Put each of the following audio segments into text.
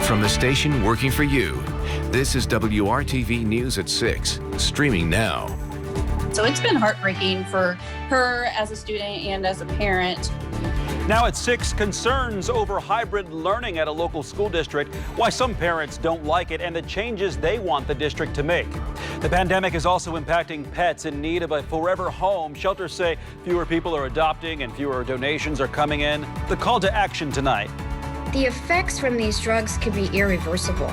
From the station working for you, this is WRTV News at 6, streaming now. So it's been heartbreaking for her as a student and as a parent. Now at 6, concerns over hybrid learning at a local school district, why some parents don't like it, and the changes they want the district to make. The pandemic is also impacting pets in need of a forever home. Shelters say fewer people are adopting and fewer donations are coming in. The call to action tonight. The effects from these drugs can be irreversible,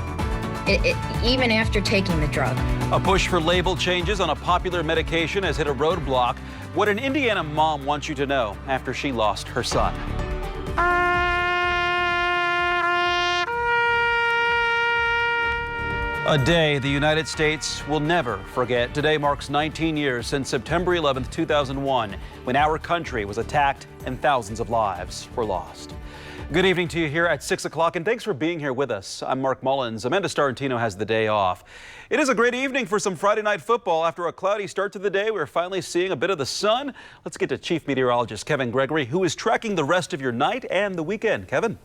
even after taking the drug. A push for label changes on a popular medication has hit a roadblock. What an Indiana mom wants you to know after she lost her son. A day the United States will never forget. Today marks 19 years since September 11th, 2001, when our country was attacked and thousands of lives were lost. Good evening to you here at 6 o'clock, and thanks for being here with us. I'm Mark Mullins. Amanda Starantino has the day off. It is a great evening for some Friday night football. After a cloudy start to the day, we're finally seeing a bit of the sun. Let's get to Chief Meteorologist Kevin Gregory, who is tracking the rest of your night and the weekend. Kevin.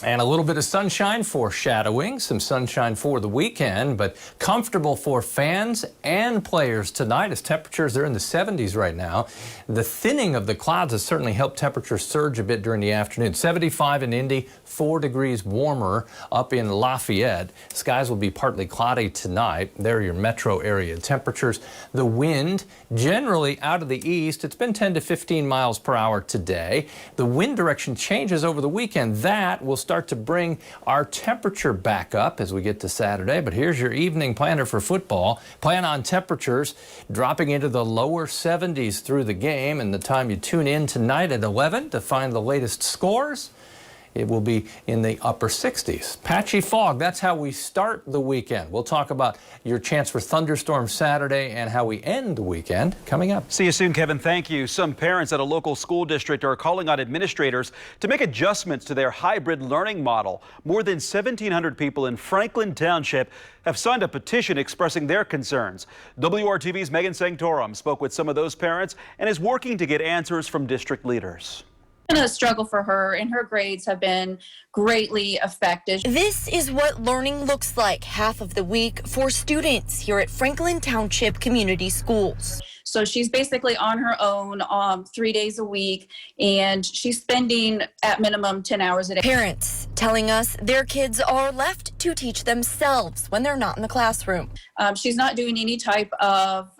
And a little bit of sunshine foreshadowing, some sunshine for the weekend, but comfortable for fans and players tonight as temperatures are in the 70s right now. The thinning of the clouds has certainly helped temperatures surge a bit during the afternoon. 75 in Indy, 4 degrees warmer up in Lafayette. Skies will be partly cloudy tonight. There are your metro area temperatures. The wind generally out of the east. It's been 10 to 15 miles per hour today. The wind direction changes over the weekend. That will start to bring our temperature back up as we get to Saturday. But here's your evening planner for football. Plan on temperatures dropping into the lower 70s through the game, and the time you tune in tonight at 11 to find the latest scores, it will be in the upper 60s. Patchy fog, that's how we start the weekend. We'll talk about your chance for thunderstorms Saturday and how we end the weekend coming up. See you soon, Kevin. Thank you. Some parents at a local school district are calling on administrators to make adjustments to their hybrid learning model. More than 1,700 people in Franklin Township have signed a petition expressing their concerns. WRTV's Megan Sanctorum spoke with some of those parents and is working to get answers from district leaders. A struggle for her, and her grades have been greatly affected. This is what learning looks like half of the week for students here at Franklin Township Community Schools. So she's basically on her own 3 days a week, and she's spending at minimum 10 hours a day. Parents telling us their kids are left to teach themselves when they're not in the classroom. She's not doing any type of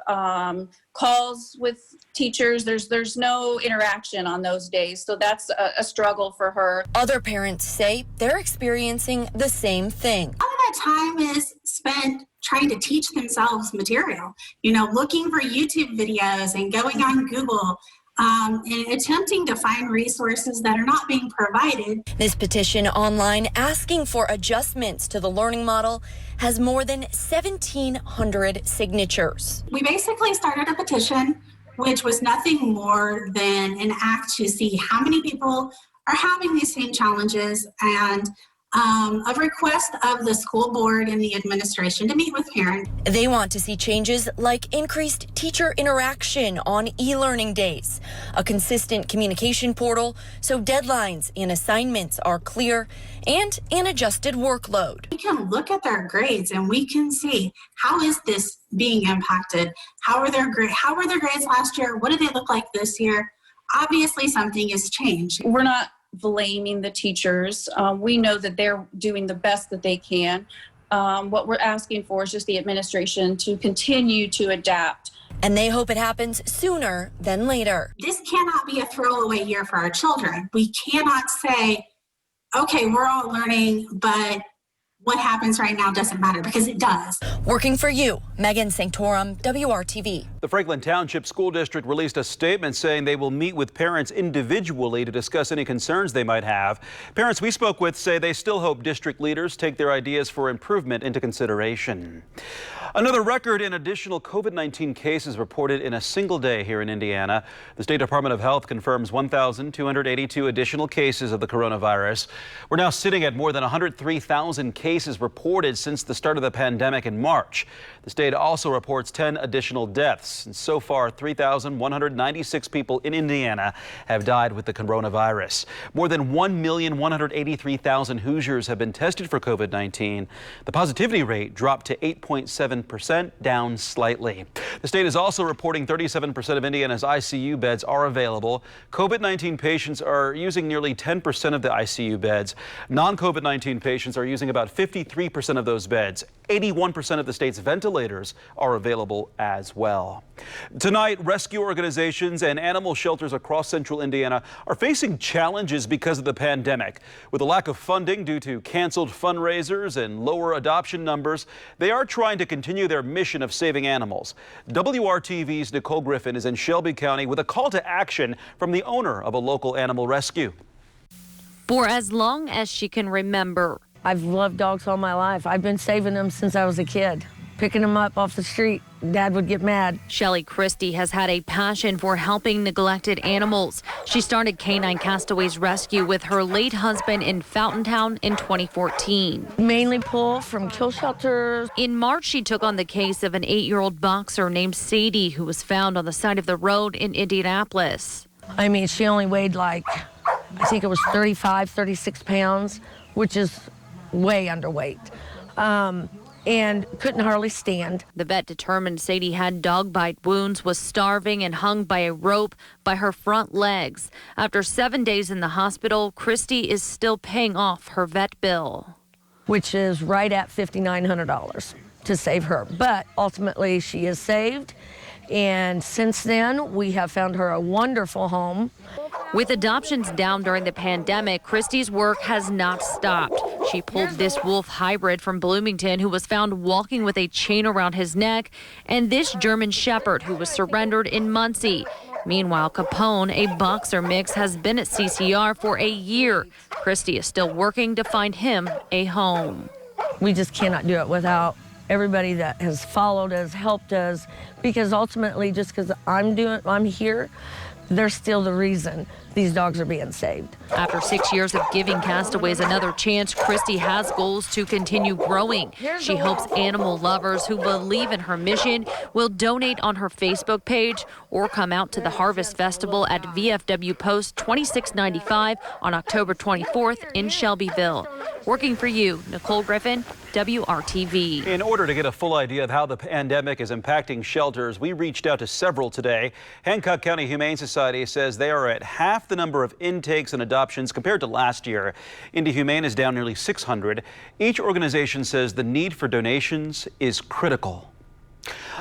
calls with teachers. There's no interaction on those days, so that's a struggle for her. Other parents say they're experiencing the same thing. A lot of that time is spent trying to teach themselves material, looking for YouTube videos and going on Google and attempting to find resources that are not being provided. This petition online asking for adjustments to the learning model has more than 1,700 signatures. We basically started a petition, which was nothing more than an act to see how many people are having these same challenges, and a request of the school board and the administration to meet with parents. They want to see changes like increased teacher interaction on e-learning days, a consistent communication portal so deadlines and assignments are clear, and an adjusted workload. We can look at their grades and we can see, how is this being impacted? How were their grades last year? What do they look like this year? Obviously something has changed. We're not blaming the teachers. We know that they're doing the best that they can. What we're asking for is just the administration to continue to adapt. And they hope it happens sooner than later. This cannot be a throwaway year for our children. We cannot say, okay, we're all learning, but what happens right now doesn't matter, because it does. Working for you, Megan Sanctorum, WRTV. The Franklin Township School District released a statement saying they will meet with parents individually to discuss any concerns they might have. Parents we spoke with say they still hope district leaders take their ideas for improvement into consideration. Another record in additional COVID-19 cases reported in a single day here in Indiana. The State Department of Health confirms 1,282 additional cases of the coronavirus. We're now sitting at more than 103,000 cases cases reported since the start of the pandemic in March. The state also reports 10 additional deaths. And so far, 3,196 people in Indiana have died with the coronavirus. More than 1,183,000 Hoosiers have been tested for COVID-19. The positivity rate dropped to 8.7%, down slightly. The state is also reporting 37% of Indiana's ICU beds are available. COVID-19 patients are using nearly 10% of the ICU beds. Non-COVID-19 patients are using about 53% of those beds. 81% of the state's ventilators are available as well. Tonight, rescue organizations and animal shelters across central Indiana are facing challenges because of the pandemic. With a lack of funding due to canceled fundraisers and lower adoption numbers, they are trying to continue their mission of saving animals. WRTV's Nicole Griffin is in Shelby County with a call to action from the owner of a local animal rescue. For as long as she can remember, I've loved dogs all my life. I've been saving them since I was a kid. Picking them up off the street, Dad would get mad. Shelly Christie has had a passion for helping neglected animals. She started Canine Castaways Rescue with her late husband in Fountaintown in 2014. Mainly pull from kill shelters. In March, she took on the case of an 8-year-old boxer named Sadie who was found on the side of the road in Indianapolis. I mean, she only weighed like, I think it was 35, 36 pounds, which is way underweight. And couldn't hardly stand. The vet determined Sadie had dog bite wounds, was starving, and hung by a rope by her front legs. After 7 days in the hospital, Christie is still paying off her vet bill, which is right at $5,900 to save her. But ultimately, she is saved. And since then, we have found her a wonderful home. With adoptions down during the pandemic, Christie's work has not stopped. She pulled this wolf hybrid from Bloomington who was found walking with a chain around his neck, and this German Shepherd who was surrendered in Muncie. Meanwhile, Capone, a boxer mix, has been at CCR for a year. Christie is still working to find him a home. We just cannot do it without everybody that has followed us, helped us, because ultimately, just because I'm here, they're still the reason these dogs are being saved. After 6 years of giving castaways another chance, Christie has goals to continue growing. She hopes animal lovers who believe in her mission will donate on her Facebook page or come out to the Harvest Festival at VFW Post 2695 on October 24th in Shelbyville. Working for you, Nicole Griffin, WRTV. In order to get a full idea of how the pandemic is impacting shelters, we reached out to several today. Hancock County Humane Society says they are at half the number of intakes and adoptions compared to last year. Indy Humane is down nearly 600. Each organization says the need for donations is critical.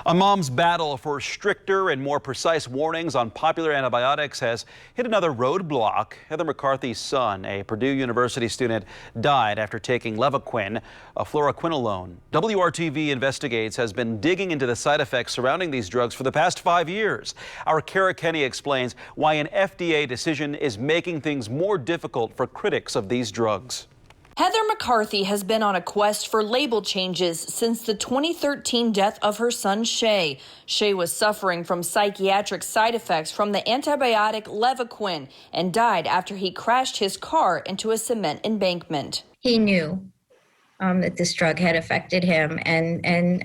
A mom's battle for stricter and more precise warnings on popular antibiotics has hit another roadblock. Heather McCarthy's son, a Purdue University student, died after taking Levaquin, a fluoroquinolone. WRTV Investigates has been digging into the side effects surrounding these drugs for the past 5 years. Our Kara Kenny explains why an FDA decision is making things more difficult for critics of these drugs. Heather McCarthy has been on a quest for label changes since the 2013 death of her son, Shay. Shay was suffering from psychiatric side effects from the antibiotic Levaquin and died after he crashed his car into a cement embankment. He knew that this drug had affected him, and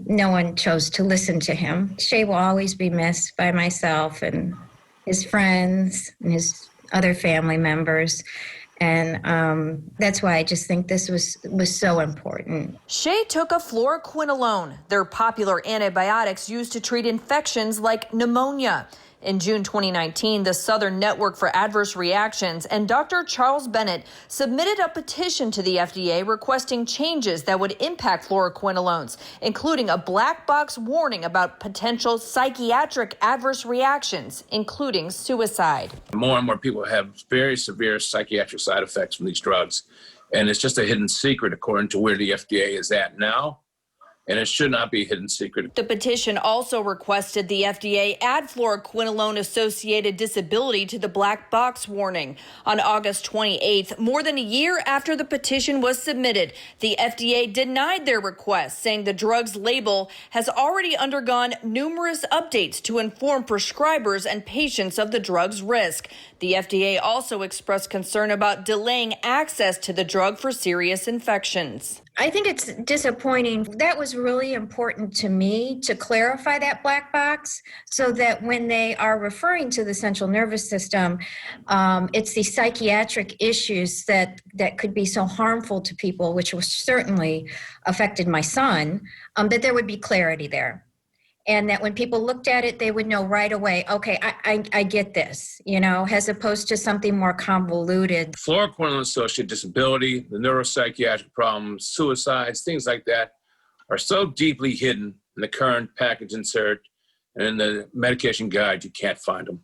no one chose to listen to him. Shay will always be missed by myself and his friends and his other family members. And that's why I just think this was so important. Shay took a fluoroquinolone. They're popular antibiotics used to treat infections like pneumonia. In June 2019, the Southern Network for Adverse Reactions and Dr. Charles Bennett submitted a petition to the FDA requesting changes that would impact fluoroquinolones, including a black box warning about potential psychiatric adverse reactions, including suicide. More and more people have very severe psychiatric side effects from these drugs, and it's just a hidden secret according to where the FDA is at now. And it should not be a hidden secret. The petition also requested the FDA add fluoroquinolone-associated disability to the black box warning. On August 28th, more than a year after the petition was submitted, the FDA denied their request, saying the drug's label has already undergone numerous updates to inform prescribers and patients of the drug's risk. The FDA also expressed concern about delaying access to the drug for serious infections. I think it's disappointing. That was really important to me to clarify that black box so that when they are referring to the central nervous system, it's the psychiatric issues that could be so harmful to people, which was certainly affected my son, that there would be clarity there. And that when people looked at it, they would know right away, okay, I get this, you know, as opposed to something more convoluted. Fluoroquinolone-associated disability, the neuropsychiatric problems, suicides, things like that are so deeply hidden in the current package insert and in the medication guide, you can't find them.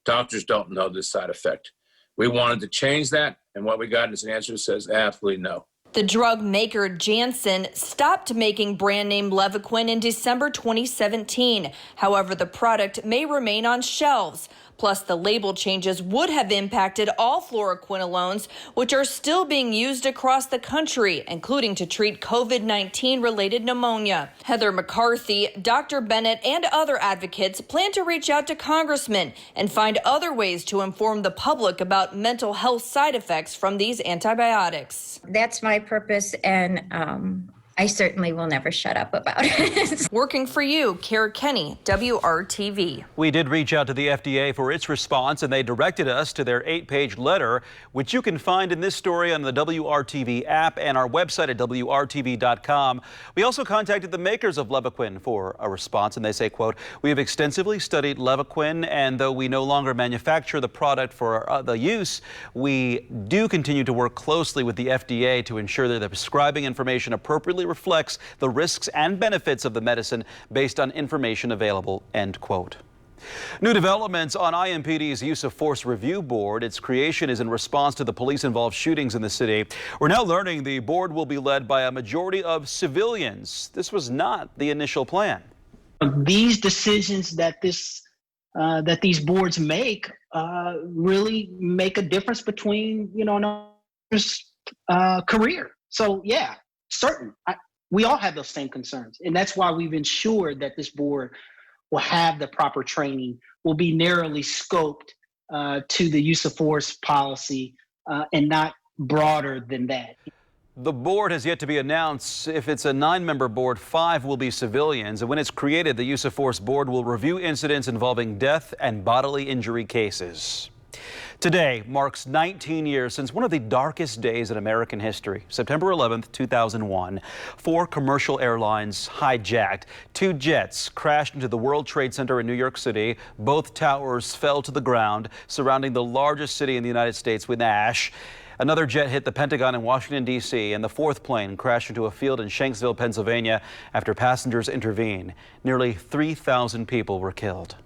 Doctors don't know this side effect. We wanted to change that, and what we got is an answer that says absolutely no. The drug maker Janssen stopped making brand name Levaquin in December 2017. However, the product may remain on shelves. Plus, the label changes would have impacted all fluoroquinolones, which are still being used across the country, including to treat COVID-19 related pneumonia. Heather McCarthy, Dr. Bennett, and other advocates plan to reach out to congressmen and find other ways to inform the public about mental health side effects from these antibiotics. That's my purpose, and I certainly will never shut up about it. Working for you, Kara Kenny, WRTV. We did reach out to the FDA for its response, and they directed us to their 8-page letter, which you can find in this story on the WRTV app and our website at WRTV.com. We also contacted the makers of Levaquin for a response, and they say, quote, "We have extensively studied Levaquin, and though we no longer manufacture the product for the use, we do continue to work closely with the FDA to ensure that the prescribing information appropriately reflects the risks and benefits of the medicine based on information available," end quote. New developments on IMPD's Use of Force Review Board. Its creation is in response to the police-involved shootings in the city. We're now learning the board will be led by a majority of civilians. This was not the initial plan. These decisions that these boards make really make a difference between, you know, an career. So yeah. Certain. We all have those same concerns. And that's why we've ensured that this board will have the proper training, will be narrowly scoped to the use of force policy and not broader than that. The board has yet to be announced. If it's a 9-member board, 5 will be civilians. And when it's created, the Use of Force Board will review incidents involving death and bodily injury cases. Today marks 19 years since one of the darkest days in American history. September 11th, 2001, 4 commercial airlines hijacked. 2 jets crashed into the World Trade Center in New York City. Both towers fell to the ground, surrounding the largest city in the United States with ash. Another jet hit the Pentagon in Washington, D.C., and the 4th plane crashed into a field in Shanksville, Pennsylvania, after passengers intervened. Nearly 3,000 people were killed.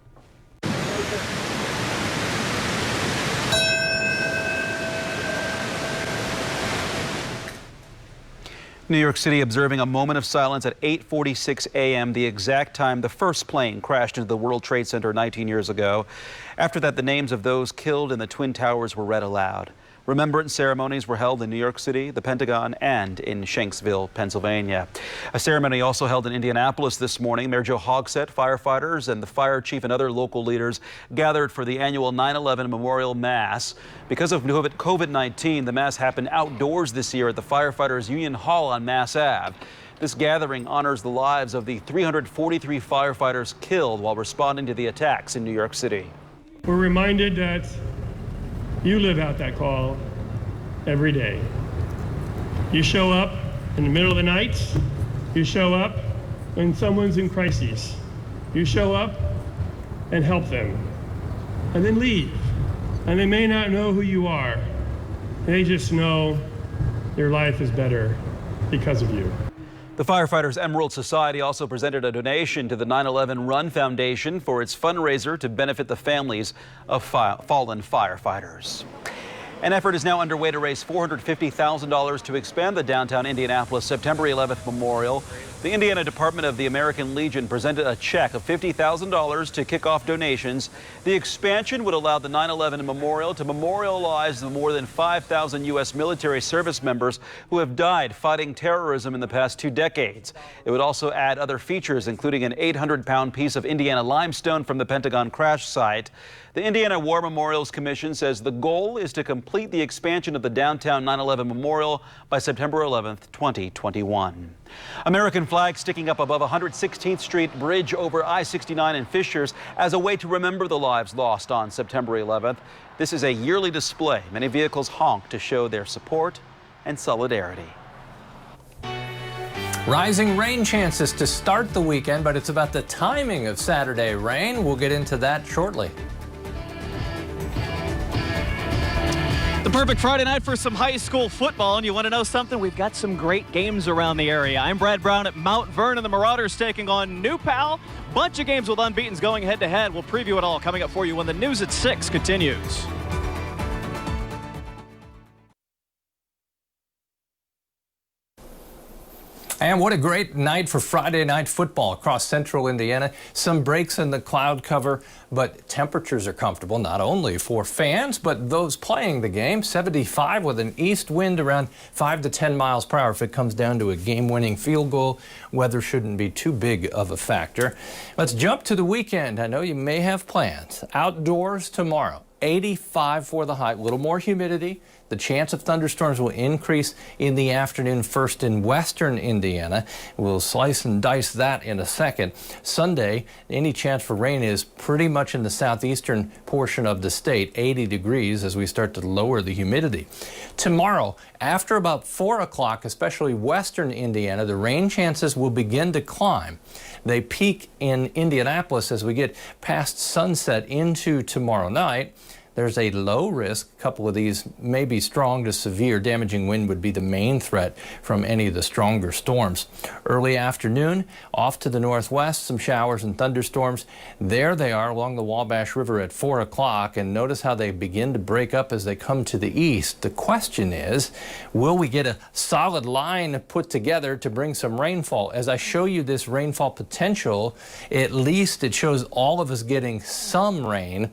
New York City observing a moment of silence at 8:46 a.m., the exact time the first plane crashed into the World Trade Center 19 years ago. After that, the names of those killed in the Twin Towers were read aloud. Remembrance ceremonies were held in New York City, the Pentagon, and in Shanksville, Pennsylvania. A ceremony also held in Indianapolis this morning. Mayor Joe Hogsett, firefighters, and the fire chief and other local leaders gathered for the annual 9/11 Memorial Mass. Because of COVID-19, the Mass happened outdoors this year at the Firefighters Union Hall on Mass Ave. This gathering honors the lives of the 343 firefighters killed while responding to the attacks in New York City. We're reminded that you live out that call every day. You show up in the middle of the night. You show up when someone's in crisis. You show up and help them, and then leave. And they may not know who you are. They just know your life is better because of you. The Firefighters Emerald Society also presented a donation to the 9/11 Run Foundation for its fundraiser to benefit the families of fallen firefighters. An effort is now underway to raise $450,000 to expand the downtown Indianapolis September 11th Memorial. The Indiana Department of the American Legion presented a check of $50,000 to kick off donations. The expansion would allow the 9/11 Memorial to memorialize the more than 5,000 U.S. military service members who have died fighting terrorism in the past 2 decades. It would also add other features, including an 800-pound piece of Indiana limestone from the Pentagon crash site. The Indiana War Memorials Commission says the goal is to complete the expansion of the downtown 9/11 Memorial by September 11th, 2021. American flags sticking up above 116th Street Bridge over I-69 in Fishers as a way to remember the lives lost on September 11th. This is a yearly display. Many vehicles honk to show their support and solidarity. Rising rain chances to start the weekend, but it's about the timing of Saturday rain. We'll get into that shortly. The perfect Friday night for some high school football, and you want to know something? We've got some great games around the area. I'm Brad Brown at Mount Vernon. The Marauders taking on New Pal. Bunch of games with unbeatens going head-to-head. We'll preview it all coming up for you when the news at 6 continues. And what a great night for Friday night football across central Indiana. Some breaks in the cloud cover, but temperatures are comfortable not only for fans, but those playing the game. 75 with an east wind around 5 to 10 miles per hour. If it comes down to a game-winning field goal, weather shouldn't be too big of a factor. Let's jump to the weekend. I know you may have plans. Outdoors tomorrow. 85 for the high, a little more humidity. The chance of thunderstorms will increase in the afternoon, first in western Indiana. We'll slice and dice that in a second. Sunday, any chance for rain is pretty much in the southeastern portion of the state, 80 degrees as we start to lower the humidity. Tomorrow, after about 4 o'clock, especially western Indiana, the rain chances will begin to climb. They peak in Indianapolis as we get past sunset into tomorrow night. There's a low risk. A couple of these may be strong to severe. Damaging wind would be the main threat from any of the stronger storms. Early afternoon, off to the northwest, some showers and thunderstorms. There they are along the Wabash River at 4 o'clock, and notice how they begin to break up as they come to the east. The question is, will we get a solid line put together to bring some rainfall? As I show you this rainfall potential, at least it shows all of us getting some rain.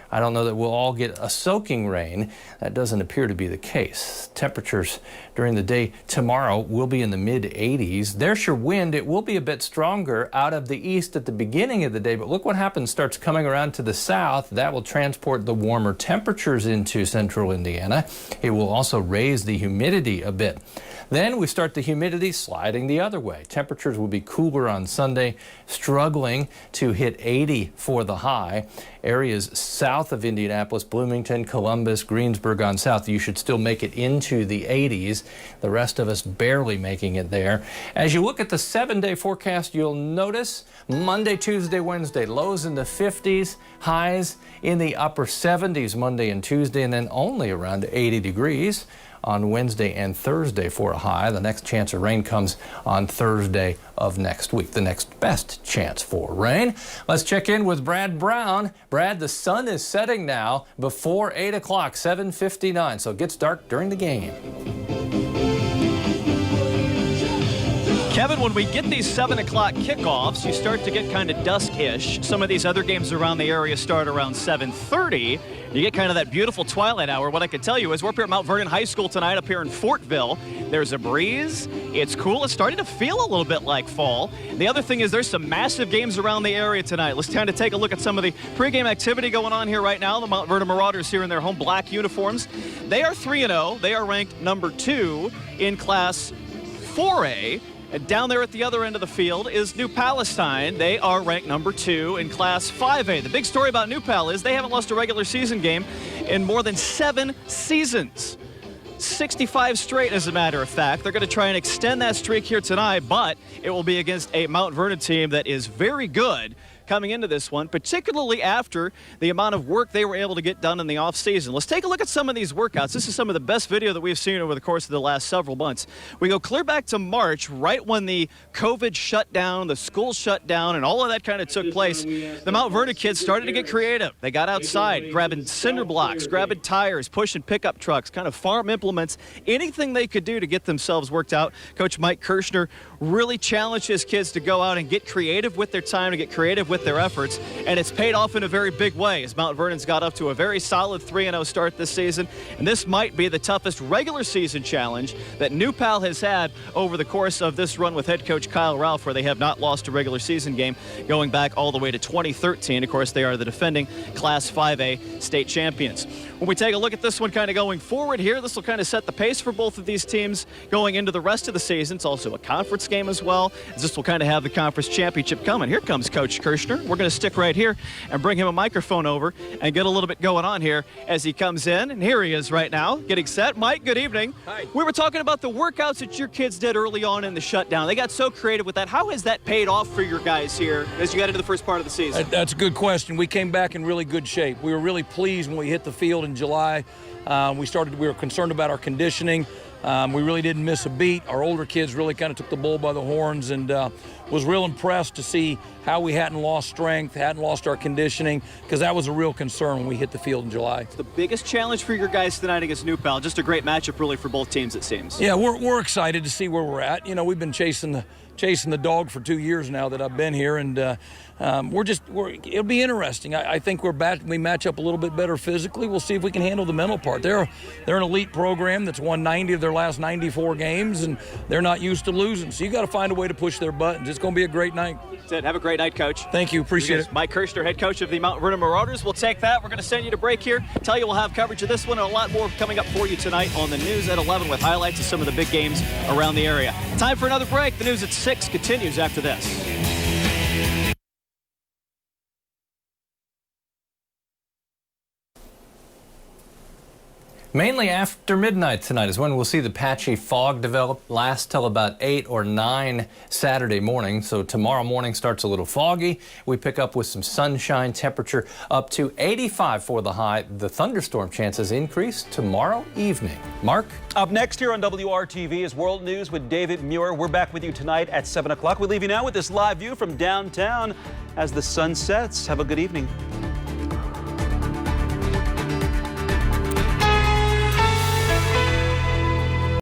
I don't know that we'll all get a soaking rain. That doesn't appear to be the case. Temperatures during the day tomorrow will be in the mid-80s. There's your wind. It will be a bit stronger out of the east at the beginning of the day, but look what happens. Starts coming around to the south. That will transport the warmer temperatures into central Indiana. It will also raise the humidity a bit. Then we start the humidity sliding the other way. Temperatures will be cooler on Sunday, struggling to hit 80 for the high. Areas south of Indianapolis, Bloomington, Columbus, Greensburg on south, you should still make it into the 80s. The rest of us barely making it there. As you look at the 7-day forecast, you'll notice Monday, Tuesday, Wednesday, lows in the 50s, highs in the upper 70s Monday and Tuesday, and then only around 80 degrees on Wednesday and Thursday for a high. The next chance of rain comes on Thursday of next week, the next best chance for rain. Let's check in with Brad Brown. Brad, the sun is setting now before 8 o'clock, 7:59, so it gets dark during the game. Kevin, when we get these 7 o'clock kickoffs, you start to get kind of dusk-ish. Some of these other games around the area start around 7:30. You get kind of that beautiful twilight hour. What I can tell you is we're up here at Mount Vernon High School tonight up here in Fortville. There's a breeze. It's cool. It's starting to feel a little bit like fall. The other thing is there's some massive games around the area tonight. Let's kind of take a look at some of the pregame activity going on here right now. The Mount Vernon Marauders here in their home black uniforms. They are 3-0. They are ranked number 2 in Class 4A. And down there at the other end of the field is New Palestine. They are ranked number 2 in Class 5A. The big story about New Pal is they haven't lost a regular season game in more than 7 seasons. 65 straight, as a matter of fact. They're going to try and extend that streak here tonight, but it will be against a Mount Vernon team that is very good coming into this one, particularly after the amount of work they were able to get done in the offseason. Let's take a look at some of these workouts. This is some of the best video that we've seen over the course of the last several months. We go clear back to March, right when the COVID shut down, the school shut down, and all of that kind of took place. The Mount Vernon kids started to get creative. They got outside, grabbing cinder blocks, grabbing tires, pushing pickup trucks, kind of farm implements, anything they could do to get themselves worked out. Coach Mike Kirshner really challenged his kids to go out and get creative with their time, to get creative with with their efforts, and it's paid off in a very big way as Mount Vernon's got up to a very solid 3-0 start this season, and this might be the toughest regular season challenge that New Pal has had over the course of this run with head coach Kyle Ralph, where they have not lost a regular season game going back all the way to 2013. Of course, they are the defending Class 5A state champions. When we take a look at this one kind of going forward here, this will kind of set the pace for both of these teams going into the rest of the season. It's also a conference game as well, as this will kind of have the conference championship coming. Here comes Coach Kirshner. We're going to stick right here and bring him a microphone over and get a little bit going on here as he comes in. And here he is right now, getting set. Mike, good evening. Hi. We were talking about the workouts that your kids did early on in the shutdown. They got so creative with that. How has that paid off for your guys here as you got into the first part of the season? That's a good question. We came back in really good shape. We were really pleased when we hit the field in July. We were concerned about our conditioning. We really didn't miss a beat. Our older kids really kind of took the bull by the horns, and was real impressed to see how we hadn't lost strength, hadn't lost our conditioning, because that was a real concern when we hit the field in July. It's the biggest challenge for your guys tonight against New Pal. Just a great matchup really for both teams, it seems. Yeah, we're excited to see where we're at. You know, we've been chasing the dog for 2 years now that I've been here, and it'll be interesting. I think we match up a little bit better physically. We'll see if we can handle the mental part. They're an elite program that's won 90 of their last 94 games, and they're not used to losing. So you got to find a way to push their buttons. It's going to be a great night. That's it. Have a great night, Coach. Thank you. Appreciate it. Mike Kirshner, head coach of the Mount Vernon Marauders. We'll take that. We're going to send you to break here. Tell you we'll have coverage of this one and a lot more coming up for you tonight on the News at 11 with highlights of some of the big games around the area. Time for another break. The News at 6 continues after this. Mainly after midnight tonight is when we'll see the patchy fog develop, last till about 8 or 9 Saturday morning. So tomorrow morning starts a little foggy. We pick up with some sunshine, temperature up to 85 for the high. The thunderstorm chances increase tomorrow evening. Mark? Up next here on WRTV is World News with David Muir. We're back with you tonight at 7 o'clock. We leave you now with this live view from downtown as the sun sets. Have a good evening.